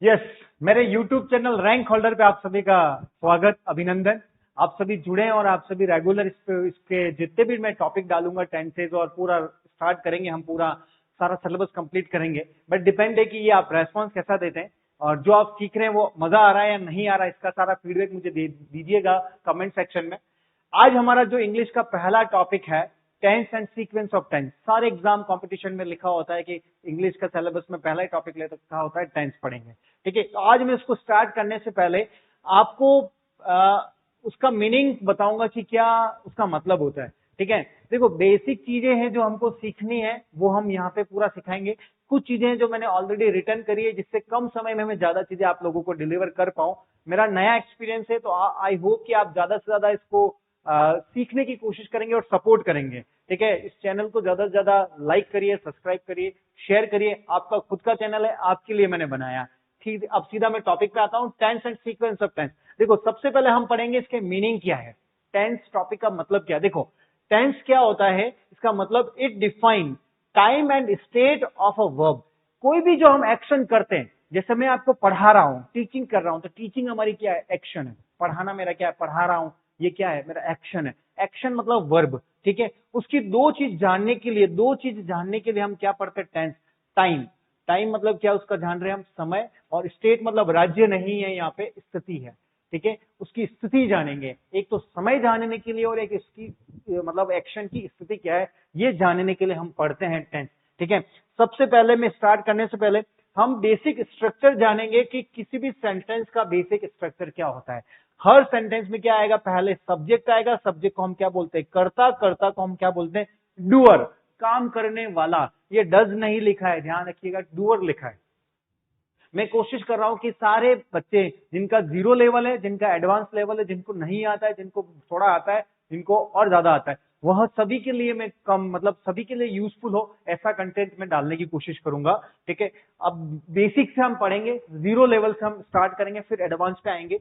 Yes मेरे YouTube channel rank holder पे आप सभी का स्वागत, अभिनंदन। आप सभी जुड़े हैं और आप सभी रेगुलर इसके जितने भी मैं टॉपिक डालूंगा टेंसेज और पूरा स्टार्ट करेंगे, हम पूरा सारा सिलेबस कंप्लीट करेंगे। बट डिपेंड है कि ये आप रेस्पॉन्स कैसा देते हैं और जो आप सीख रहे हैं वो मजा आ रहा है या नहीं आ रहा है, इसका सारा फीडबैक मुझे दीजिएगा कमेंट सेक्शन में। आज हमारा जो इंग्लिश का पहला टॉपिक है tense and sequence of tense. सारे एग्जाम कंपटीशन में लिखा होता है कि इंग्लिश का सिलेबस में पहला ही टॉपिक लिखा होता है टेंस पढ़ेंगे। ठीक है, तो आज मैं इसको स्टार्ट करने से पहले आपको उसका मीनिंग बताऊंगा कि क्या उसका मतलब होता है। ठीक है, देखो बेसिक चीजें हैं जो हमको सीखनी है वो हम यहाँ पे पूरा सिखाएंगे। कुछ चीजें हैं जो मैंने ऑलरेडी रिटर्न करी है जिससे कम समय में मैं ज्यादा चीजें आप लोगों को डिलीवर कर पाऊं। मेरा नया एक्सपीरियंस है तो आई होप कि आप ज्यादा से ज्यादा इसको सीखने की कोशिश करेंगे और सपोर्ट करेंगे। ठीक है, इस चैनल को ज्यादा से ज्यादा लाइक करिए, सब्सक्राइब करिए, शेयर करिए। आपका खुद का चैनल है, आपके लिए मैंने बनाया। ठीक, अब सीधा मैं टॉपिक पे आता हूं, tense and sequence of tense. देखो सबसे पहले हम पढ़ेंगे इसके मीनिंग क्या है, टेंस टॉपिक का मतलब क्या है। देखो टेंस क्या होता है, इसका मतलब it define time and state of a verb. कोई भी जो हम एक्शन करते हैं, जैसे मैं आपको पढ़ा रहा हूं, टीचिंग कर रहा हूं, तो टीचिंग हमारी क्या है, एक्शन है। पढ़ाना मेरा क्या है, पढ़ा रहा हूं, ये क्या है, मेरा एक्शन है। एक्शन मतलब वर्ब। ठीक है, उसकी दो चीज जानने के लिए हम क्या पढ़ते हैं, टेंस। टाइम, टाइम मतलब क्या, उसका जान रहे हैं हम, समय। और स्टेट मतलब राज्य नहीं है, यहाँ पे स्थिति है। ठीक है, उसकी स्थिति जानेंगे, एक तो समय जानने के लिए और एक इसकी मतलब एक्शन की स्थिति क्या है ये जानने के लिए हम पढ़ते हैं टेंस। ठीक है, सबसे पहले मैं स्टार्ट करने से पहले हम बेसिक स्ट्रक्चर जानेंगे कि किसी भी सेंटेंस का बेसिक स्ट्रक्चर क्या होता है। हर सेंटेंस में क्या आएगा, पहले सब्जेक्ट आएगा। सब्जेक्ट को हम क्या बोलते हैं, कर्ता। कर्ता को हम क्या बोलते हैं, डूअर, काम करने वाला। ये डज नहीं लिखा है, ध्यान रखिएगा, डूअर लिखा है। मैं कोशिश कर रहा हूं कि सारे बच्चे जिनका 0 लेवल है, जिनका एडवांस लेवल है, जिनको नहीं आता है, जिनको थोड़ा आता है, जिनको और ज्यादा आता है, वह सभी के लिए मैं कम मतलब सभी के लिए यूजफुल हो ऐसा कंटेंट में डालने की कोशिश करूंगा। ठीक है, अब बेसिक से हम पढ़ेंगे, 0 लेवल से हम स्टार्ट करेंगे, फिर एडवांस पे आएंगे।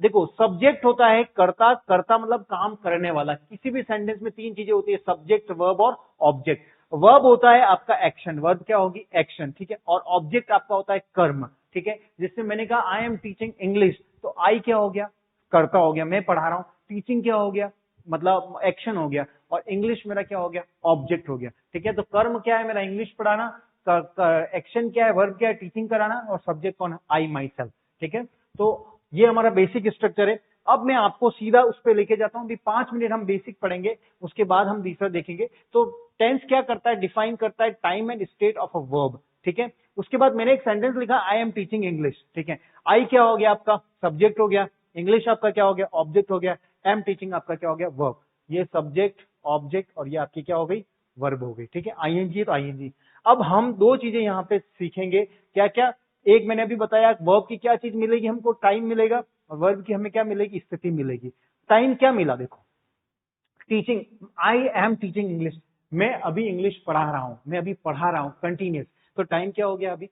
देखो सब्जेक्ट होता है कर्ता। कर्ता मतलब काम करने वाला। किसी भी सेंटेंस में 3 चीजें होती है, सब्जेक्ट, वर्ब और ऑब्जेक्ट। वर्ब होता है आपका एक्शन, वर्ब क्या होगी, एक्शन। ठीक है, और ऑब्जेक्ट आपका होता है कर्म। ठीक है, जिससे मैंने कहा आई एम टीचिंग इंग्लिश, तो आई क्या हो गया, कर्ता हो गया, मैं पढ़ा रहा हूं। टीचिंग क्या हो गया, मतलब एक्शन हो गया। और इंग्लिश मेरा क्या हो गया, ऑब्जेक्ट हो गया। ठीक है, तो कर्म क्या है मेरा, इंग्लिश पढ़ाना। एक्शन क्या है, वर्ब क्या है, टीचिंग कराना। और सब्जेक्ट कौन है, आई माई सेल्फ। ठीक है, तो ये हमारा बेसिक स्ट्रक्चर है। अब मैं आपको सीधा उस पर लेके जाता हूं। अभी 5 मिनट हम बेसिक पढ़ेंगे, उसके बाद हम दूसरा देखेंगे। तो टेंस क्या करता है, डिफाइन करता है time and state of a verb. ठीक है, उसके बाद मैंने एक सेंटेंस लिखा, आई एम टीचिंग इंग्लिश। ठीक है, आई क्या हो गया आपका, सब्जेक्ट हो गया। इंग्लिश आपका क्या हो गया, ऑब्जेक्ट हो गया। एम टीचिंग आपका क्या हो गया, वर्ब। ये सब्जेक्ट, ऑब्जेक्ट और ये आपकी क्या हो गई, वर्ब हो गई। ठीक है, आईएनजी है तो आईएनजी। अब हम 2 चीजें यहाँ पे सीखेंगे, क्या क्या। एक मैंने अभी बताया, वर्ब की क्या चीज मिलेगी हमको, टाइम मिलेगा। और वर्ब की हमें क्या मिलेगी, स्थिति मिलेगी। टाइम क्या मिला, देखो teaching, I am teaching English, मैं अभी इंग्लिश पढ़ा रहा हूं, मैं अभी पढ़ा रहा हूं कंटिन्यूस। तो टाइम क्या हो गया अभी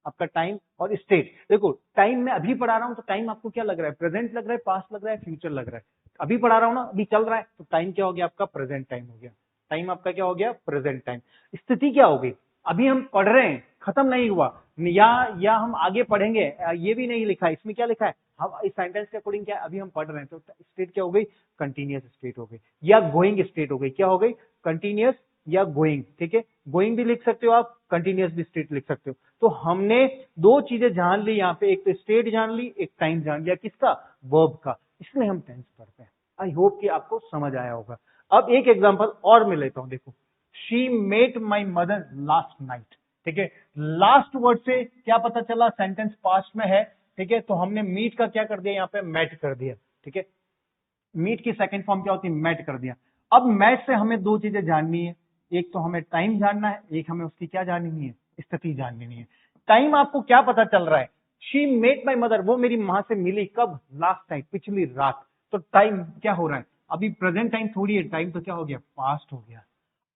आपका, टाइम। और स्टेट, देखो टाइम में अभी पढ़ा रहा हूं तो टाइम आपको क्या लग रहा है, प्रेजेंट लग रहा है, पास्ट लग रहा है, फ्यूचर लग रहा है। अभी पढ़ा रहा हूं ना, अभी चल रहा है, तो टाइम क्या हो गया आपका, प्रेजेंट टाइम हो गया। टाइम आपका क्या हो गया, प्रेजेंट टाइम। स्थिति क्या हो गई, अभी हम पढ़ रहे हैं, खत्म नहीं हुआ, या हम आगे पढ़ेंगे, ये भी नहीं लिखा है। इसमें क्या लिखा है, हम इस सेंटेंस के अकॉर्डिंग क्या, अभी हम पढ़ रहे हैं, तो स्टेट क्या हो गई, कंटिन्यूअस स्टेट हो गई, या गोइंग स्टेट हो गई। क्या हो गई, कंटिन्यूअस या गोइंग। ठीक है, गोइंग भी लिख सकते हो आप, कंटिन्यूअस भी स्टेट लिख सकते हो। तो हमने 2 चीजें जान ली यहाँ पे, एक तो स्टेट जान ली, एक टाइम जान लिया, किसका, वर्ब का। इसलिए हम टेंस पढ़ते हैं। आई होप कि आपको समझ आया होगा। अब एक एग्जांपल और मैं लेता हूं, देखो she met my mother last night. ठीक है, लास्ट वर्ड से क्या पता चला, सेंटेंस पास्ट में है। ठीक है, तो हमने मीट का क्या कर दिया, यहाँ पे मैट कर दिया। ठीक है, मीट की सेकंड फॉर्म क्या होती है, मैट कर दिया। अब मैट से हमें 2 चीजें जाननी है, एक तो हमें टाइम जानना है, एक हमें उसकी क्या जाननी है, स्थिति जाननी है। टाइम आपको क्या पता चल रहा है, शी मेट माई मदर, वो मेरी मां से मिली कब, लास्ट नाइट, पिछली रात। तो टाइम क्या हो रहा है, अभी प्रेजेंट टाइम थोड़ी है, टाइम तो क्या हो गया, पास्ट हो गया।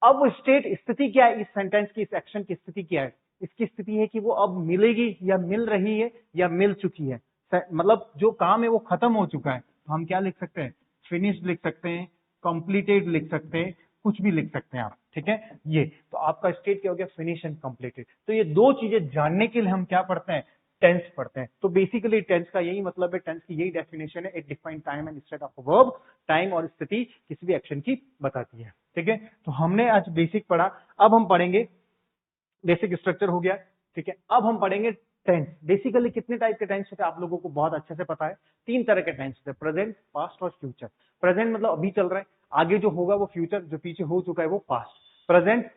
अब स्टेट, स्थिति क्या है, इस सेंटेंस की, इस एक्शन की स्थिति क्या है, इसकी स्थिति है कि वो अब मिलेगी, या मिल रही है, या मिल चुकी है। मतलब जो काम है वो खत्म हो चुका है, तो हम क्या लिख सकते हैं, फिनिश्ड लिख सकते हैं, कंप्लीटेड लिख सकते हैं, कुछ भी लिख सकते हैं आप। ठीक है, ये तो आपका स्टेट क्या हो गया, फिनिश एंड कंप्लीटेड। तो ये 2 चीजें जानने के लिए हम क्या पढ़ते हैं, टेंस पढ़ते हैं। तो बेसिकली टेंस का यही मतलब है, टेंस की यही डेफिनेशन है, it define time and state of verb. Time और स्थिति किसी भी एक्शन की बताती है। ठीक है, तो हमने आज बेसिक पढ़ा, अब हम पढ़ेंगे, बेसिक स्ट्रक्चर हो गया। ठीक है, अब हम पढ़ेंगे टेंस। बेसिकली कितने टाइप के टेंस होते हैं आप लोगों को बहुत अच्छे से पता है, 3 तरह के टेंस होते हैं, प्रेजेंट, पास्ट और फ्यूचर। प्रेजेंट मतलब अभी चल रहा है, आगे जो होगा वो फ्यूचर, जो पीछे हो चुका है वो पास्ट। प्रेजेंट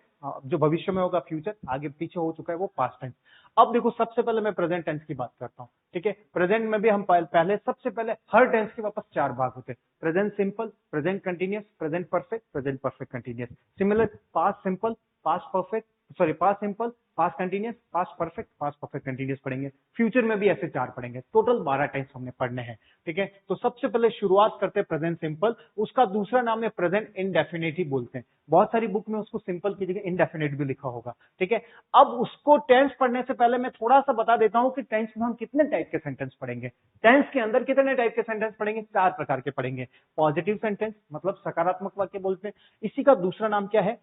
जो भविष्य में होगा फ्यूचर, आगे पीछे हो चुका है वो पास्ट टेंस। अब देखो सबसे पहले मैं प्रेजेंट टेंस की बात करता हूं। ठीक है, प्रेजेंट में भी हम पहले सबसे पहले हर टेंस के वापस 4 भाग होते हैं, present simple, present continuous, present perfect, present perfect continuous. Similar past simple, past perfect, sorry past simple, past continuous, past perfect, past perfect continuous पढ़ेंगे। फ्यूचर में भी ऐसे 4 पढ़ेंगे, टोटल 12 टेंस हमने पढ़ने हैं। ठीक है, तो सबसे पहले शुरुआत करते हैं प्रेजेंट सिंपल, उसका दूसरा नाम है प्रेजेंट इंडेफिनिट ही बोलते हैं। बहुत सारी बुक में उसको सिंपल की जगह इंडेफिनिट भी लिखा होगा। ठीक है, अब उसको टेंस पढ़ने से पहले मैं थोड़ा सा बता देता हूं कि टेंस में हम कितने टाइप के सेंटेंस पढ़ेंगे। टेंस के अंदर कितने टाइप के सेंटेंस पढ़ेंगे, 4 प्रकार के पढ़ेंगे। पॉजिटिव सेंटेंस मतलब सकारात्मक वाक्य बोलते हैं, इसी का दूसरा नाम क्या है,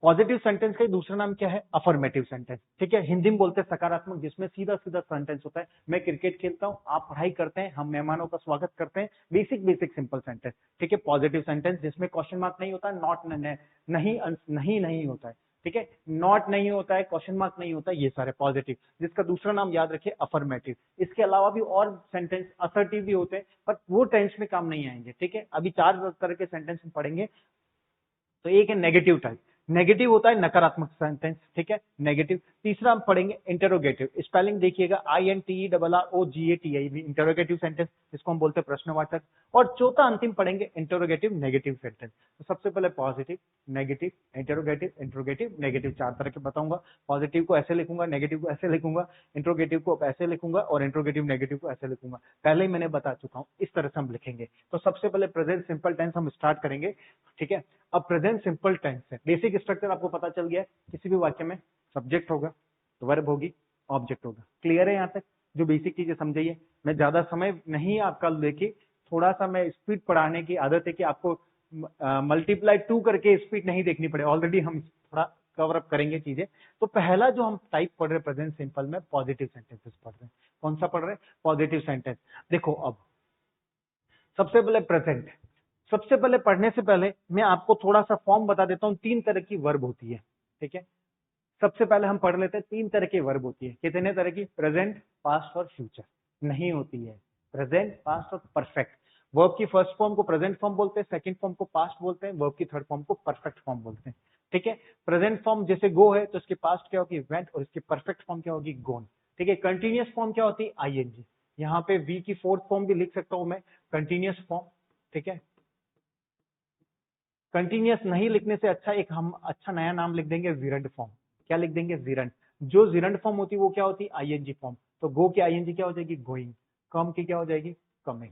पॉजिटिव सेंटेंस का दूसरा नाम क्या है, अफर्मेटिव सेंटेंस। ठीक है, हिंदी में बोलते हैं सकारात्मक, जिसमें सीधा सीधा सेंटेंस होता है, मैं क्रिकेट खेलता हूं, आप पढ़ाई करते हैं, हम मेहमानों का स्वागत करते हैं, बेसिक सिंपल सेंटेंस। ठीक है, पॉजिटिव सेंटेंस जिसमें क्वेश्चन मार्क नहीं होता, नॉट नहीं होता है। ठीक है, नॉट नहीं होता है, क्वेश्चन मार्क नहीं होता है, ये सारे पॉजिटिव, जिसका दूसरा नाम याद रखिए अफर्मेटिव। इसके अलावा भी और सेंटेंस असर्टिव भी होते हैं, पर वो टेंस में काम नहीं आएंगे। ठीक है, अभी 4 तरह के सेंटेंस हम पढ़ेंगे। तो एक है नेगेटिव टाइप, नेगेटिव होता है नकारात्मक सेंटेंस। ठीक है, नेगेटिव। तीसरा हम पढ़ेंगे इंटरोगेटिव, स्पेलिंग देखिएगा INTERROGATIV, इंटरोगेटिव सेंटेंस, जिसको हम बोलते हैं प्रश्नवाचक। और चौथा अंतिम पढ़ेंगे इंटरोगेटिव नेगेटिव सेंटेंस। तो सबसे पहले पॉजिटिव, नेगेटिव, इंटरोगेटिव नेगेटिव, 4 तरह के बताऊंगा। पॉजिटिव को ऐसे लिखूंगा, नेगेटिव को ऐसे लिखूंगा, इंटरोगेटिव को ऐसे लिखूंगा और इंटरोगेटिव नेगेटिव को ऐसे लिखूंगा। पहले ही मैंने बता चुका हूं, इस तरह से हम लिखेंगे। तो सबसे पहले प्रेजेंट सिंपल टेंस हम स्टार्ट करेंगे। ठीक है, अब प्रेजेंट सिंपल टेंस है, बेसिक स्ट्रक्चर आपको पता चल गया है। किसी भी वाक्य में सब्जेक्ट होगा, वर्ब होगी, ऑब्जेक्ट होगा। क्लियर है यहाँ तक, जो बेसिक चीजें समझिए। मैं ज्यादा समय नहीं आपका लेके, थोड़ा सा मैं स्पीड पढ़ाने की आदत है कि आपको मल्टीप्लाई 2 करके स्पीड नहीं देखनी पड़े, ऑलरेडी हम थोड़ा कवर अप करेंगे चीजें। तो पहला जो हम टाइप पढ़ रहे प्रेजेंट सिंपल में, पॉजिटिव सेंटेंसेस पढ़ रहे हैं। कौन सा पढ़ रहे हैं, पॉजिटिव सेंटेंस। देखो अब सबसे पहले प्रेजेंट, सबसे पहले पढ़ने से पहले मैं आपको थोड़ा सा फॉर्म बता देता हूं। 3 तरह की वर्ब होती है। ठीक है, सबसे पहले हम पढ़ लेते हैं, 3 तरह की वर्ब होती है। कितने तरह की, प्रेजेंट, पास्ट और फ्यूचर नहीं होती है, प्रेजेंट, पास्ट और परफेक्ट। वर्ब की फर्स्ट फॉर्म को प्रेजेंट फॉर्म बोलते हैं, सेकंड फॉर्म को पास्ट बोलते हैं, वर्ब की थर्ड फॉर्म को परफेक्ट फॉर्म बोलते हैं। ठीक है, प्रेजेंट फॉर्म जैसे गो है तो इसकी पास्ट क्या होगी, वेंट, और इसकी परफेक्ट फॉर्म क्या होगी, गोन। ठीक है, कंटिन्यूअस फॉर्म क्या होती है, ING। यहाँ पे वी की 4th फॉर्म भी लिख सकता हूं मैं, कंटिन्यूअस फॉर्म। ठीक है, कंटिन्यूअस नहीं लिखने से अच्छा एक हम अच्छा नया नाम लिख देंगे, विरंड फॉर्म। क्या लिख देंगे, विरंड। जो जिरंड फॉर्म होती है वो क्या होती है, ING फॉर्म। तो गो की ING क्या हो जाएगी, गोइंग। कम की क्या हो जाएगी, कमिंग।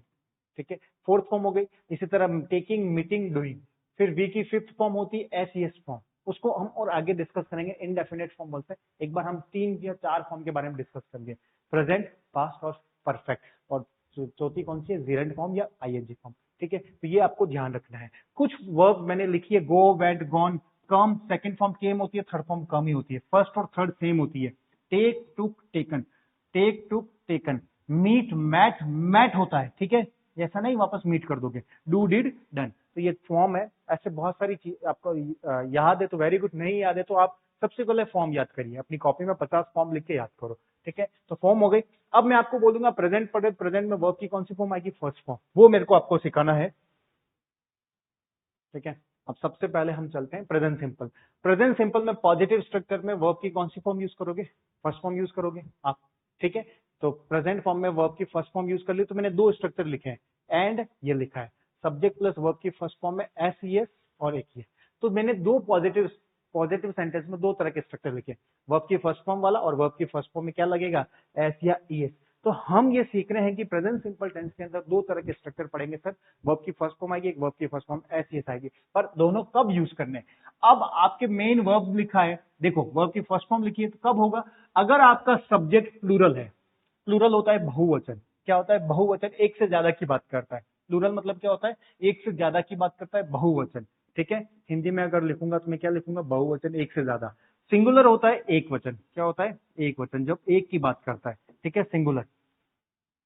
ठीक है, 4th फॉर्म हो गई। इसी तरह टेकिंग, मीटिंग, डूइंग। फिर वी की 5th फॉर्म होती है SES फॉर्म, उसको हम और आगे डिस्कस करेंगे, इनडेफिनेट फॉर्म बोलते हैं। एक बार हम 3 या 4 फॉर्म के बारे में डिस्कस करेंगे, प्रेजेंट, पास्ट और परफेक्ट। और चौथी कौन सी है, जिरंड फॉर्म या ING फॉर्म। ठीक है, तो ये आपको ध्यान रखना है। कुछ वर्ब मैंने लिखी है, गो, वेंट, गॉन, कम, सेकंड फॉर्म केम होती है, थर्ड फॉर्म कम ही होती है, फर्स्ट और थर्ड सेम होती है। टेक, टुक, टेकन, टेक, टुक, टेकन। मीट, मैट, मैट होता है। ठीक है, ऐसा नहीं वापस मीट कर दोगे, डू, डिड, डन। तो ये फॉर्म है। ऐसे बहुत सारी चीज आपको याद है तो वेरी गुड, नहीं याद है तो आप सबसे पहले फॉर्म याद करिए, अपनी कॉपी में 50 फॉर्म लिख के याद करो। ठीक है, तो फॉर्म हो गई। अब मैं आपको बोलूंगा प्रेजेंट पढ़े, प्रेजेंट में वर्ब की कौन सी फॉर्म आएगी, फर्स्ट फॉर्म, वो मेरे को आपको सिखाना है। ठीक है, अब सबसे पहले हम चलते हैं प्रेजेंट सिंपल। प्रेजेंट सिंपल में पॉजिटिव स्ट्रक्चर में वर्ब की कौन सी फॉर्म यूज करोगे, फर्स्ट फॉर्म यूज करोगे आप। ठीक है, तो प्रेजेंट फॉर्म में वर्ब की फर्स्ट फॉर्म यूज कर ली, तो मैंने 2 स्ट्रक्चर लिखे हैं, एंड ये लिखा है, सब्जेक्ट प्लस वर्ब की फर्स्ट फॉर्म में SES और एक ये। तो मैंने 2 पॉजिटिव सेंटेंस में 2 तरह के स्ट्रक्चर लिखे, वर्ब की फर्स्ट फॉर्म वाला और वर्ब की फर्स्ट फॉर्म में क्या लगेगा, S या ES। तो हम ये सीख रहे हैं कि प्रेजेंट सिंपल टेंस के अंदर 2 तरह के स्ट्रक्चर पढ़ेंगे सर, वर्ब की फर्स्ट फॉर्म आएगी, एक वर्ब की फर्स्ट फॉर्म SES आएगी, पर दोनों कब यूज करने। अब आपके मेन वर्ब लिखा है, देखो वर्ब की फर्स्ट फॉर्म लिखी है तो कब होगा, अगर आपका सब्जेक्ट प्लूरल है। प्लूरल होता है बहुवचन, क्या होता है, बहुवचन, एक से ज्यादा की बात करता है। प्लूरल मतलब क्या होता है, एक से ज्यादा की बात करता है, बहुवचन। ठीक है, हिंदी में अगर लिखूंगा तो मैं क्या लिखूंगा, बहुवचन, एक से ज्यादा। सिंगुलर होता है एक वचन, क्या होता है एक वचन, जब एक की बात करता है, ठीक है, सिंगुलर।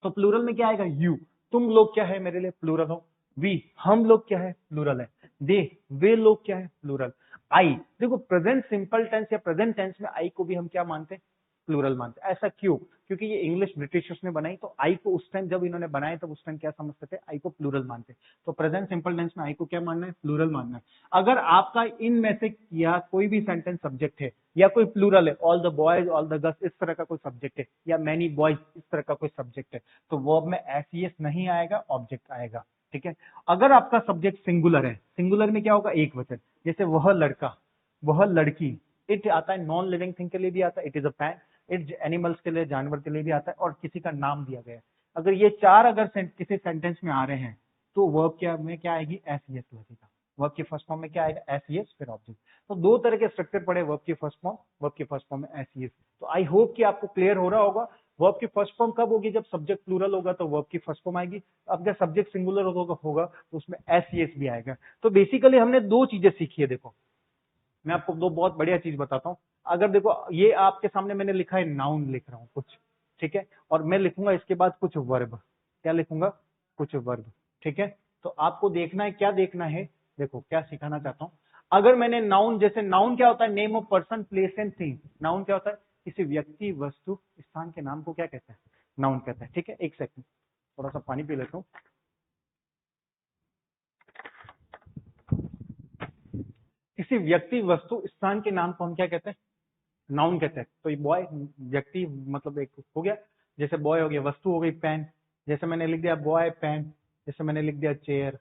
तो प्लूरल में क्या आएगा, यू, तुम लोग क्या है मेरे लिए प्लूरल हो, वी हम लोग क्या है प्लूरल है, दे वे लोग क्या है प्लूरल, आई देखो प्रेजेंट सिंपल टेंस या प्रेजेंट टेंस में आई को भी हम क्या मानते हैं प्लूरल मानते हैं। ऐसा क्यों, क्योंकि ये इंग्लिश ब्रिटिशर्स ने बनाई, तो आई को उस टाइम जब इन्होंने बनाया तब उस टाइम क्या समझते थे, आई को प्लूरल मानते। तो प्रेजेंट सिंपल टेंस में आई को क्या मानना है, प्लूरल मानना है। अगर आपका इनमें से या कोई भी सेंटेंस सब्जेक्ट है या कोई प्लूरल है, all the boys all the girls इस तरह का कोई सब्जेक्ट है, या मैनी बॉयज इस तरह का कोई सब्जेक्ट है, तो वर्ब में एस नहीं आएगा, ऑब्जेक्ट आएगा, ठीक है। अगर आपका सब्जेक्ट सिंगुलर है, सिंगुलर में क्या होगा एक वचन, जैसे वह लड़का वह लड़की, इट आता है नॉन लिविंग थिंग के लिए भी आता है, it is a pan, it animals के लिए जानवर के लिए भी आता है, और किसी का नाम दिया गया है। अगर ये चार अगर किसी सेंटेंस में आ रहे हैं तो वर्ब क्या में क्या आएगी एस लगेगा, वर्ब की फर्स्ट फॉर्म में क्या आएगा एस फिर ऑब्जेक्ट। तो दो तरह के स्ट्रक्चर पड़े वर्ब की फर्स्ट फॉर्म, वर्ब की फर्स्ट फॉर्म में एस। तो आई होप कि आपको क्लियर हो रहा होगा वर्ब की फर्स्ट फॉर्म कब होगी, जब सब्जेक्ट प्लूरल होगा तो वर्ब की फर्स्ट फॉर्म आएगी, अगर सब्जेक्ट सिंगुलर होगा तो उसमें एस भी आएगा। तो बेसिकली हमने दो चीजें सीखी है, देखो मैं आपको दो बहुत बढ़िया चीज बताता हूँ। अगर देखो ये आपके सामने मैंने लिखा है नाउन लिख रहा हूँ कुछ, ठीक है, और मैं लिखूंगा इसके बाद कुछ वर्ब, क्या लिखूंगा कुछ वर्ब, ठीक है। तो आपको देखना है, क्या देखना है, देखो क्या सिखाना चाहता हूँ। अगर मैंने नाउन, जैसे नाउन क्या होता है, name of person place and thing, noun क्या होता है किसी व्यक्ति वस्तु स्थान के नाम को क्या कहते हैं नाउन कहते हैं, ठीक है। एक सेकंड थोड़ा सा पानी पी लेता हूँ। किसी व्यक्ति वस्तु स्थान के नाम को हम क्या कहते हैं नाउन कहते हैं। तो ये बॉय व्यक्ति मतलब एक हो गया, जैसे बॉय हो गया, वस्तु हो गई पेन, जैसे मैंने लिख दिया बॉय पेन, जैसे मैंने लिख दिया चेयर,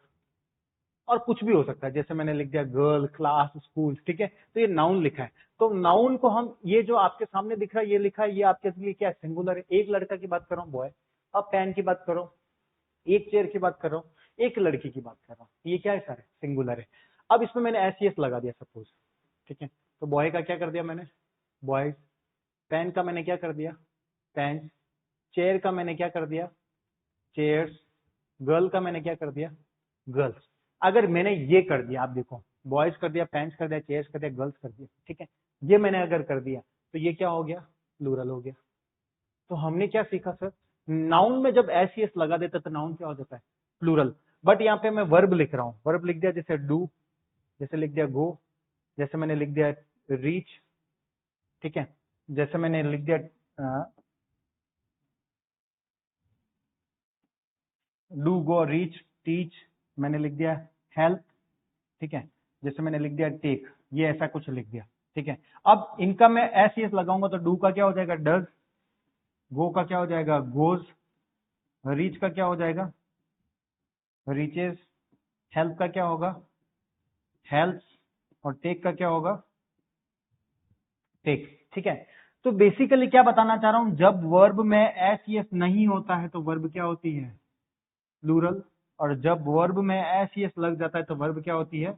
और कुछ भी हो सकता है, जैसे मैंने लिख दिया गर्ल क्लास स्कूल, ठीक है। तो ये नाउन लिखा है। तो नाउन को हम, ये जो आपके सामने दिख रहा है ये लिखा है, ये आपके लिए क्या है सिंगुलर है। एक लड़का की बात कर रहा हूँ बॉय, अब पेन की बात करो, एक चेयर की बात कर रहा हूँ, एक लड़की की बात कर रहा हूँ, ये क्या है सर सिंगुलर है। अब इसमें मैंने एस लगा दिया सपोज, ठीक है। तो बॉय का क्या कर दिया मैंने बॉयज, पेन का मैंने क्या कर दिया पेन, चेयर का मैंने क्या कर दिया चेयर्स, गर्ल का मैंने क्या कर दिया गर्ल्स। अगर मैंने ये कर दिया, आप देखो बॉयज कर दिया, पेन्स कर दिया, चेयर्स कर दिया, गर्ल्स कर दिया, ठीक है, ये मैंने अगर कर दिया तो ये क्या हो गया प्लूरल हो गया। तो हमने क्या सीखा सर, नाउन में जब एस लगा देता तो नाउन क्या हो जाता है प्लूरल। बट यहाँ पे मैं वर्ब लिख रहा हूँ, वर्ब लिख दिया जैसे डू, जैसे लिख दिया गो, जैसे मैंने लिख दिया रीच, ठीक है, जैसे मैंने लिख दिया डू गो रीच टीच, मैंने लिख दिया हेल्प, ठीक है, जैसे मैंने लिख दिया टेक, ये ऐसा कुछ लिख दिया, ठीक है। अब इनका मैं एस लगाऊंगा तो डू का क्या हो जाएगा डज, गो का क्या हो जाएगा गोज, रीच का क्या हो जाएगा रीचेस, हेल्प का क्या होगा हेल्प्स, और टेक का क्या होगा टेक, ठीक है। तो बेसिकली क्या बताना चाह रहा हूं, जब वर्ब में एस नहीं होता है तो वर्ब क्या होती है प्लूरल, और जब वर्ब में एस लग जाता है तो वर्ब क्या होती है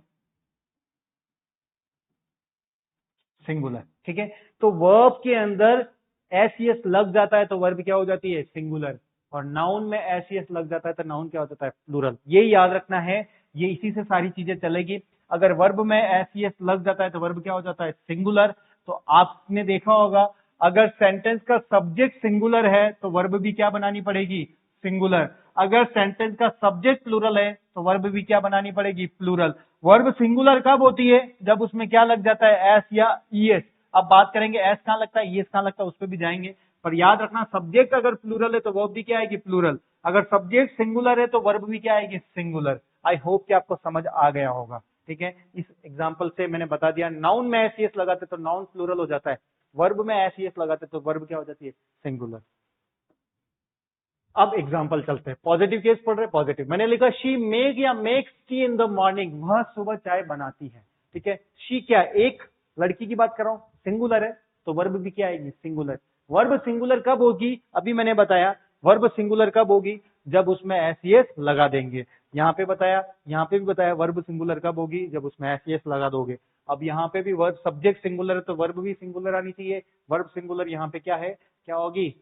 सिंगुलर, ठीक है। तो वर्ब के अंदर एस लग जाता है तो वर्ब क्या हो जाती है सिंगुलर, और नाउन में एस लग जाता है तो नाउन क्या हो जाता है प्लूरल। ये याद रखना है, ये इसी से सारी चीजें चलेगी। अगर वर्ब में एस लग जाता है तो वर्ब क्या हो जाता है सिंगुलर। तो आपने देखा होगा अगर सेंटेंस का सब्जेक्ट सिंगुलर है तो वर्ब भी क्या बनानी पड़ेगी सिंगुलर, अगर सेंटेंस का सब्जेक्ट प्लूरल है तो वर्ब भी क्या बनानी पड़ेगी प्लूरल। वर्ब सिंगुलर कब होती है जब उसमें क्या लग जाता है एस या ईएस। अब बात करेंगे एस कहां लगता है ईएस कहां लगता है उस पर भी जाएंगे, पर याद रखना सब्जेक्ट अगर प्लूरल है तो वर्ब भी क्या आएगी प्लूरल, अगर सब्जेक्ट सिंगुलर है तो वर्ब भी क्या आएगी सिंगुलर। आई होप कि आपको समझ आ गया होगा, ठीक है। इस एग्जांपल से मैंने बता दिया, नाउन में एस लगाते तो नाउन प्लूरल हो जाता है, वर्ब में एस लगाते तो वर्ब क्या हो जाती है सिंगुलर। अब एग्जाम्पल चलते हैं, पॉजिटिव केस पढ़ रहे हैं, पॉजिटिव मैंने लिखा शी मेक या makes T in the morning, वह सुबह चाय बनाती है, ठीक है। शी क्या एक लड़की की बात कर रहा हूं सिंगुलर है तो वर्ब भी क्या आएगी सिंगुलर। वर्ब सिंगुलर कब होगी अभी मैंने बताया, वर्ब सिंगुलर कब होगी जब उसमें एस लगा देंगे। यहाँ पे बताया, यहाँ पे भी बताया वर्ब सिंगुलर कब होगी जब उसमें एस लगा दोगे। अब यहाँ पे भी वर्ब सब्जेक्ट सिंगुलर है तो वर्ब भी सिंगुलर आनी चाहिए, वर्ब सिंगुलर यहाँ पे क्या है क्या होगी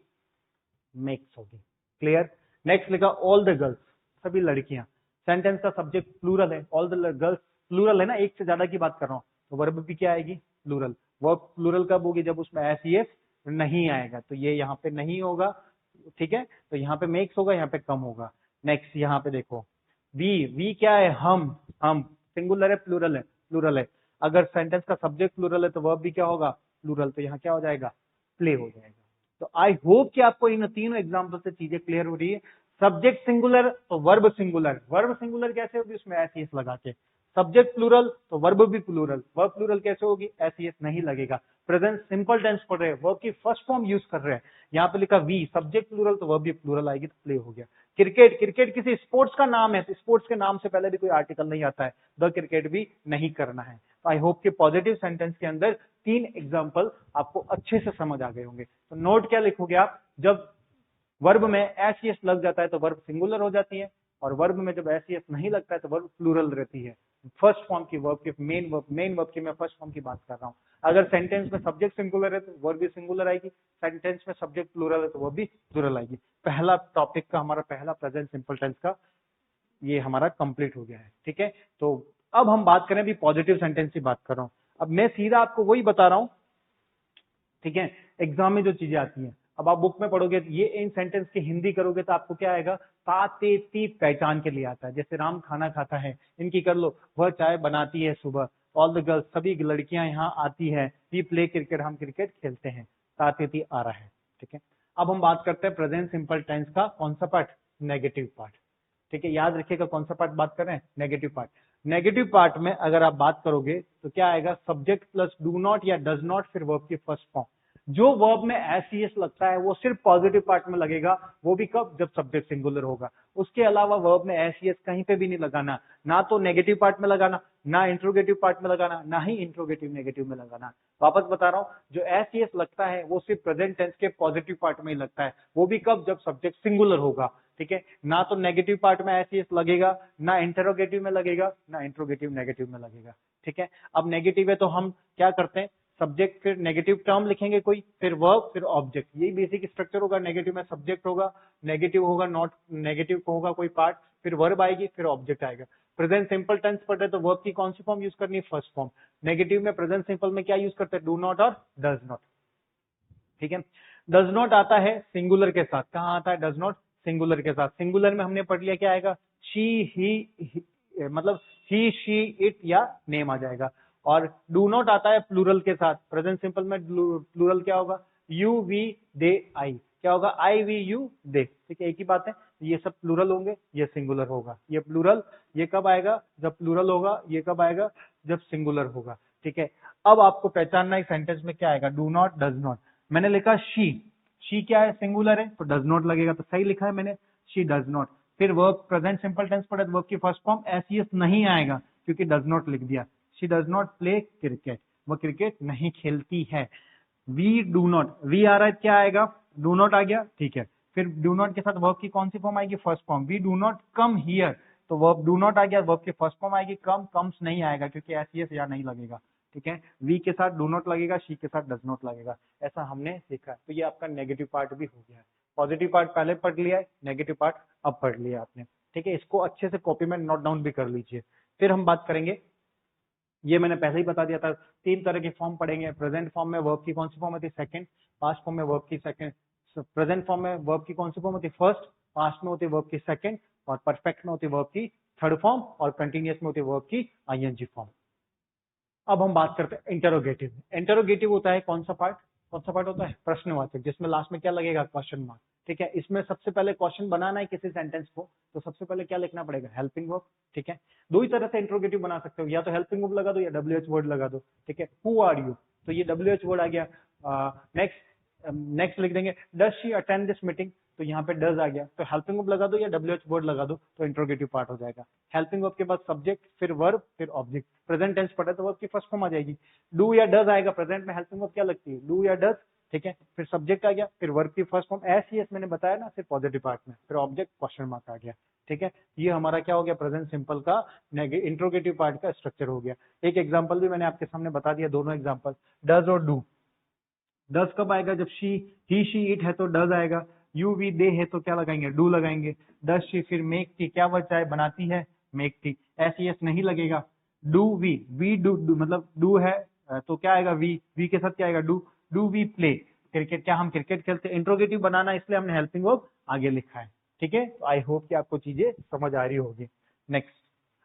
मेक्स होगी। क्लियर। नेक्स्ट लिखा ऑल द गर्ल्स, सभी लड़कियां, सेंटेंस का सब्जेक्ट प्लूरल है, ऑल द गर्ल्स प्लूरल है ना, एक से ज्यादा की बात कर रहा हूं तो वर्ब भी क्या आएगी प्लूरल। वर्ब प्लूरल कब होगी, जब उसमें एस ई एस नहीं आएगा, तो ये यहाँ पे नहीं होगा, ठीक है। तो यहाँ पे मेक्स होगा, यहाँ पे कम होगा। नेक्स्ट यहाँ पे देखो वी क्या है, हम सिंगुलर है प्लूरल है। अगर सेंटेंस का सब्जेक्ट प्लूरल है तो वर्ब भी क्या होगा, प्लूरल, तो यहाँ क्या हो जाएगा, प्ले हो जाएगा। तो आई होप कि आपको इन तीनों एग्जाम्पल से चीजें क्लियर हो रही है। सब्जेक्ट सिंगुलर तो वर्ब सिंगुलर कैसे होगी, उसमें एस ई एस लगा के। सब्जेक्ट प्लूरल तो वर्ब भी प्लूरल, वर्ब प्लूरल कैसे होगी, एस ई एस नहीं लगेगा। प्रेजेंट सिंपल टेंस पढ़ रहे हैं, वर्ब की फर्स्ट फॉर्म यूज कर रहे हैं, यहाँ पे लिखा वी, सब्जेक्ट प्लूरल तो वर्ब भी प्लूरल आएगी, तो प्ले हो गया। क्रिकेट किसी स्पोर्ट्स का नाम है, तो स्पोर्ट्स के नाम से पहले भी कोई आर्टिकल नहीं आता है, द क्रिकेट भी नहीं करना है। तो आई होप कि पॉजिटिव सेंटेंस के अंदर 3 एग्जाम्पल आपको अच्छे से समझ आ गए होंगे। तो नोट क्या लिखोगे आप, जब वर्ब में एस ई एस लग जाता है तो वर्ब सिंगुलर हो जाती है, और वर्ब में जब एस ई एस नहीं लगता है तो वर्ब प्लूरल रहती है। फर्स्ट फॉर्म की वर्ब की, मेन वर्ब की मैं फर्स्ट फॉर्म की बात कर रहा हूँ। अगर सेंटेंस में सब्जेक्ट सिंगुलर है तो वर्ब भी सिंगुलर आएगी, सेंटेंस में सब्जेक्ट प्लूरल है तो वर्ब भी प्लूरल आएगी। पहला टॉपिक का हमारा पहला प्रेजेंट सिंपल टेंस का ये हमारा कंप्लीट हो गया है, ठीक है। तो अब हम बात करें, अभी पॉजिटिव सेंटेंस की बात कर रहा हूँ। अब मैं सीधा आपको वही बता रहा हूँ, ठीक है। एग्जाम में जो चीजें आती हैं, अब आप बुक में पढ़ोगे ये इन सेंटेंस की हिंदी करोगे तो आपको क्या आएगा, ताते ती पहचान के लिए आता है। जैसे राम खाना खाता है, इनकी कर लो, वह चाय बनाती है सुबह, ऑल द गर्ल्स सभी लड़कियां यहाँ आती है, वी प्ले क्रिकेट हम क्रिकेट खेलते हैं, ताते ती आ रहा है, ठीक है। अब हम बात करते हैं प्रेजेंट सिंपल टेंस का कौन सा पार्ट, नेगेटिव पार्ट, ठीक है। याद रखिएगा कौन सा पार्ट बात कर रहे हैं, नेगेटिव पार्ट। नेगेटिव पार्ट में अगर आप बात करोगे तो क्या आएगा, सब्जेक्ट प्लस डू नॉट या डज नॉट, फिर वर्ब की फर्स्ट फॉर्म। जो वर्ब में एस ई एस लगता है वो सिर्फ पॉजिटिव पार्ट में लगेगा, वो भी कब, जब सब्जेक्ट सिंगुलर होगा। उसके अलावा वर्ब में एस ई एस कहीं पे भी नहीं लगाना, ना तो नेगेटिव पार्ट में लगाना, ना इंट्रोगेटिव पार्ट में लगाना, ना ही इंट्रोगेटिव नेगेटिव में लगाना। वापस बता रहा हूं, जो एस ई एस लगता है वो सिर्फ प्रेजेंट टेंस के पॉजिटिव पार्ट में ही लगता है, वो भी कब, जब सब्जेक्ट सिंगुलर होगा, ठीक है। ना तो नेगेटिव पार्ट में एस ई एस लगेगा, ना इंटरोगेटिव में लगेगा, ना इंट्रोगेटिव नेगेटिव में लगेगा, ठीक है। अब नेगेटिव है तो हम क्या करते हैं, सब्जेक्ट फिर नेगेटिव टर्म लिखेंगे कोई, फिर वर्ब फिर ऑब्जेक्ट, यही बेसिक स्ट्रक्चर होगा। नेगेटिव में सब्जेक्ट होगा, नेगेटिव होगा नॉट, नेगेटिव को होगा कोई पार्ट, फिर वर्ब आएगी, फिर ऑब्जेक्ट आएगा। प्रेजेंट सिंपल टेंस पढ़ रहे तो वर्ब की कौन सी फॉर्म यूज करनी है, फर्स्ट फॉर्म। नेगेटिव में प्रेजेंट सिंपल में क्या यूज करते हैं, डू नॉट और डज नॉट, ठीक है। डज नॉट आता है सिंगुलर के साथ, कहाँ आता है डज नॉट, सिंगुलर के साथ। सिंगुलर में हमने पढ़ लिया क्या आएगा, शी ही मतलब ही शी इट या नेम आ जाएगा। और डू नॉट आता है प्लूरल के साथ, प्रेजेंट सिंपल में प्लूरल क्या होगा, यू वी दे आई, क्या होगा, आई वी यू दे, ठीक है, एक ही बात है। ये सब प्लूरल होंगे, ये सिंगुलर होगा। ये प्लूरल, ये कब आएगा, जब प्लूरल होगा। ये कब आएगा, जब सिंगुलर होगा, ठीक है। अब आपको पहचानना है सेंटेंस में क्या आएगा, डू नॉट डज नॉट। मैंने लिखा शी क्या है, सिंगुलर है, तो डज नॉट लगेगा, तो सही लिखा है मैंने, शी डज नॉट। फिर वर्ब प्रेजेंट सिंपल टेंस पढ़े, वर्ब की first form S E S नहीं आएगा क्योंकि डज नॉट लिख दिया। She does not play cricket, वो क्रिकेट नहीं खेलती है। वी डू नॉट, वी आ रहा है, क्या आएगा, डू नॉट आ गया, ठीक है। फिर डू नॉट के साथ वर्ब की कौन सी फॉर्म आएगी, first form. We do not come here, तो वर्ब डू नॉट आ गया, वर्ब की फर्स्ट फॉर्म आएगी कम, कम्स नहीं आएगा क्योंकि एस ई एस यहाँ नहीं लगेगा, ठीक है। वी के साथ डू नॉट लगेगा, शी के साथ डज नॉट लगेगा, ऐसा हमने सीखा है। तो ये आपका नेगेटिव पार्ट भी हो गया है। पॉजिटिव पार्ट पहले पढ़ लिया है, नेगेटिव पार्ट अब पढ़ लिया आपने, ठीक है। इसको अच्छे से कॉपी में नोट डाउन भी कर लीजिए। फिर हम बात करेंगे, ये मैंने पहले ही बता दिया था, 3 तरह के फॉर्म पढ़ेंगे। प्रेजेंट फॉर्म में वर्ब की कौन सी फॉर्म होती है, सेकंड। पास्ट फॉर्म में वर्ब की सेकंड, प्रेजेंट फॉर्म में वर्ब की कौन सी फॉर्म होती है, फर्स्ट। पास्ट में होती है वर्ब की सेकंड, और परफेक्ट में होती है वर्ब की थर्ड फॉर्म, और कंटिन्यूअस में होती है वर्ब की आईएनजी फॉर्म। अब हम बात करते हैं इंटरोगेटिव। इंटरोगेटिव होता है कौन सा पार्ट होता है, प्रश्नवाचक, जिसमें लास्ट में क्या लगेगा, क्वेश्चन मार्क, ठीक है। इसमें सबसे पहले क्वेश्चन बनाना है किसी सेंटेंस को, तो सबसे पहले क्या लिखना पड़ेगा, हेल्पिंग वर्ब, ठीक है। दो ही तरह से इंटरोगेटिव बना सकते हो, या तो हेल्पिंग वर्ब लगा दो या डब्ल्यूएच वर्ड लगा दो, ठीक है। हु आर यू, तो ये डब्ल्यूएच वर्ड आ गया। नेक्स्ट लिख देंगे, does she attend this meeting, तो यहाँ पे डज आ गया, तो हेल्पिंग वर्ब लगा दो या डब्ल्यूएच वर्ड लगा दो, तो इंट्रोगेटिव पार्ट हो जाएगा। हेल्पिंग वर्ब के बाद सब्जेक्ट, फिर वर्ब, फिर ऑब्जेक्ट। प्रेजेंट टेंस पढ़ा तो वर्ब की फर्स्ट फॉर्म आ जाएगी, डू या डज आएगा। प्रेजेंट में हेल्पिंग वर्ब क्या लगती है, डू या डज, ठीक है। फिर सब्जेक्ट आ गया, फिर वर्ब की first form S E S मैंने बताया ना, सिर्फ पॉजिटिव पार्ट में, फिर ऑब्जेक्ट क्वेश्चन मार्क आ गया, ठीक है। ये हमारा क्या हो गया, प्रेजेंट सिंपल का इंट्रोगेटिव पार्ट का स्ट्रक्चर हो गया। एक एग्जाम्पल भी मैंने आपके सामने बता दिया, दोनों एग्जाम्पल, डज और डू। डज कब आएगा, जब ही शी इट है तो डज आएगा, यू वी दे है तो क्या लगाएंगे, डू लगाएंगे। डज शी, फिर मेक टी, क्या वह चाय बनाती है, make tea, S E S नहीं लगेगा। डू वी डू मतलब डू है, तो क्या आएगा वी के साथ क्या आएगा डू वी प्ले क्रिकेट, क्या हम क्रिकेट खेलते हैं। इंट्रोगेटिव बनाना इसलिए हमने हेल्पिंग वर्ब आगे लिखा है। ठीक है, तो आई होप कि आपको चीजें समझ आ रही होगी। नेक्स्ट,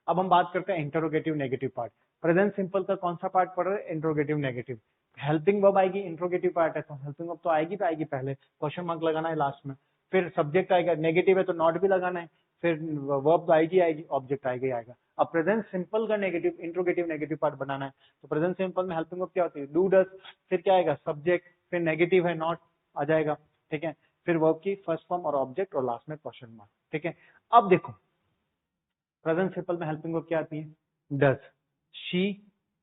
अब हम बात करते हैं interrogative negative part. Present simple का कौन सा पार्ट पढ़ रहे हैं? Interrogative negative. हेल्पिंग वर्ब आएगी, इंट्रोगेटिव पार्ट है तो हेल्पिंग वर्ब तो आएगी पहले, क्वेश्चन मार्क लगाना है लास्ट में, फिर सब्जेक्ट आएगा, नेगेटिव है तो नॉट भी लगाना है, फिर वर्ब तो आएगी, ऑब्जेक्ट आएगा। अब प्रेजेंट सिंपल का नेगेटिव इंट्रोगेटिव नेगेटिव पार्ट बनाना है, तो प्रेजेंट सिंपल में हेल्पिंग वर्ब क्या होती है? डू डज, फिर क्या आएगा? सब्जेक्ट, फिर नेगेटिव है नॉट आ जाएगा। ठीक है, फिर वर्ब की फर्स्ट फॉर्म और ऑब्जेक्ट और लास्ट में क्वेश्चन मार्क। ठीक है, अब देखो प्रेजेंट सिंपल में हेल्पिंग वर्ब क्या आती है? Does she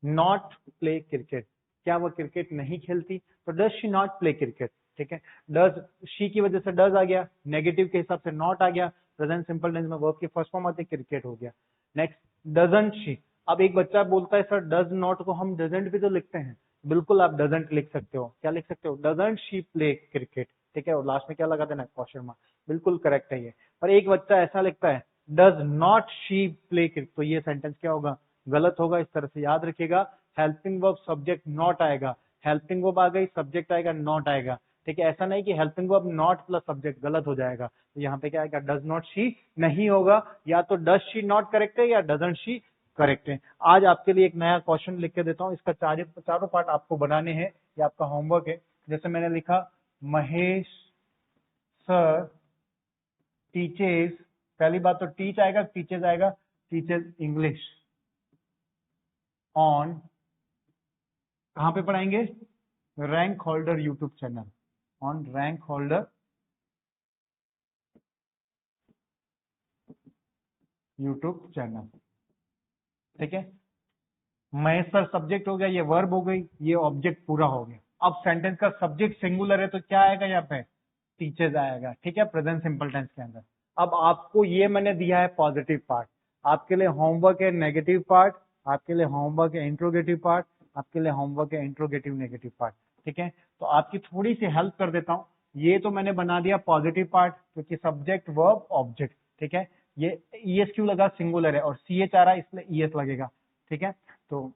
not play cricket, क्या वो क्रिकेट नहीं खेलती? तो does she not play cricket. ठीक है, डज शी की वजह से डज आ गया, नेगेटिव के हिसाब से नॉट आ गया, प्रेजेंट सिंपल टेंस में वर्ब की फर्स्ट फॉर्म आती है क्रिकेट हो गया। Next, doesn't she. अब एक बच्चा बोलता है सर डज नॉट को हम डजंट भी तो लिखते हैं, बिल्कुल आप डजंट लिख सकते हो। क्या लिख सकते हो? Doesn't she play cricket. ठीक है, और लास्ट में क्या लगा देना? Question mark. बिल्कुल करेक्ट है ये। पर एक बच्चा ऐसा लिखता है does not she play cricket, तो ये सेंटेंस क्या होगा? गलत होगा। इस तरह से याद रखिएगा, हेल्पिंग वर्ब सब्जेक्ट नॉट आएगा, हेल्पिंग वर्ब आ गई सब्जेक्ट आएगा नॉट आएगा। ठीक है, ऐसा नहीं कि helping verb not plus subject, गलत हो जाएगा। तो यहाँ पे क्या आएगा? डज नॉट शी नहीं होगा, या तो डज शी नॉट करेक्ट है या डजंट शी करेक्ट है। आज आपके लिए एक नया क्वेश्चन लिख के देता हूँ, इसका चारों पार्ट आपको बनाने हैं, ये आपका होमवर्क है। जैसे मैंने लिखा, महेश सर टीचेज, पहली बात तो टीच आएगा, टीचेज आएगा, टीचेज इंग्लिश ऑन, कहां पे पढ़ाएंगे? Rank holder YouTube channel, on rank holder YouTube channel. ठीक है, महेश सर सब्जेक्ट हो गया, ये वर्ब हो गई, ये ऑब्जेक्ट पूरा हो गया। अब सेंटेंस का सब्जेक्ट सिंगुलर है तो क्या आएगा यहाँ पे? टीचर्स आएगा। ठीक है, प्रेजेंट सिंपल टेंस के अंदर। अब आपको ये मैंने दिया है पॉजिटिव पार्ट, आपके लिए होमवर्क है नेगेटिव पार्ट, आपके लिए होमवर्क है इंट्रोगेटिव पार्ट, आपके लिए होमवर्क है इंट्रोगेटिव नेगेटिव पार्ट। ठीक है, तो आपकी थोड़ी सी हेल्प कर देता हूँ। ये तो मैंने बना दिया पॉजिटिव पार्ट, क्योंकि सब्जेक्ट वर्ब ऑब्जेक्ट। ठीक है, ये ईएस क्यों लगा? सिंगुलर है और सीएच आ रहा है इसलिए ईएस लगेगा। ठीक है, तो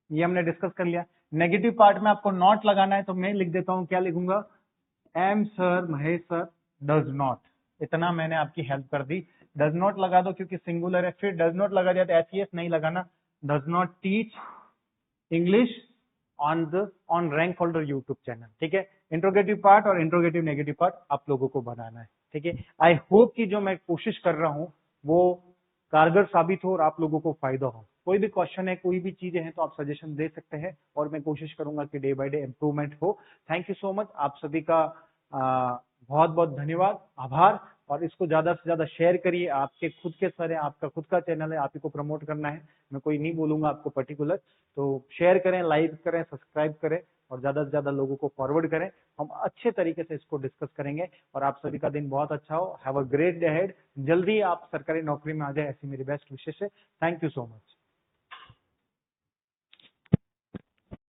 ये हमने डिस्कस कर लिया। नेगेटिव पार्ट में आपको नॉट लगाना है, तो मैं लिख देता हूं, क्या लिखूंगा? Am sir Mahesh sir does not, इतना मैंने आपकी हेल्प कर दी। डज नॉट लगा दो क्योंकि सिंगुलर है, फिर डज नॉट लगा दिया तो एचईएस नहीं लगाना। Does not teach English on rank holder YouTube channel. ठीक है, इंट्रोगेटिव पार्ट और इंट्रोगेटिव नेगेटिव पार्ट आप लोगों को बनाना है। ठीक है, आई होप कि जो मैं कोशिश कर रहा हूं वो कारगर साबित हो और आप लोगों को फायदा हो। कोई भी क्वेश्चन है, कोई भी चीजें हैं तो आप सजेशन दे सकते हैं और मैं कोशिश करूंगा कि डे बाय डे इंप्रूवमेंट हो। थैंक यू सो मच, आप सभी का बहुत बहुत धन्यवाद, आभार। और इसको ज्यादा से ज्यादा शेयर करिए, आपके खुद के सर है, आपका खुद का चैनल है, आप ही को प्रमोट करना है, मैं कोई नहीं बोलूंगा आपको पर्टिकुलर। तो शेयर करें, लाइक करें, सब्सक्राइब करें और ज्यादा से ज्यादा लोगों को फॉरवर्ड करें। हम अच्छे तरीके से इसको डिस्कस करेंगे और आप सभी का दिन बहुत अच्छा हो। Have a great day ahead, जल्दी आप सरकारी नौकरी में आ जाए, ऐसी मेरी बेस्ट विशेष है। Thank you so much.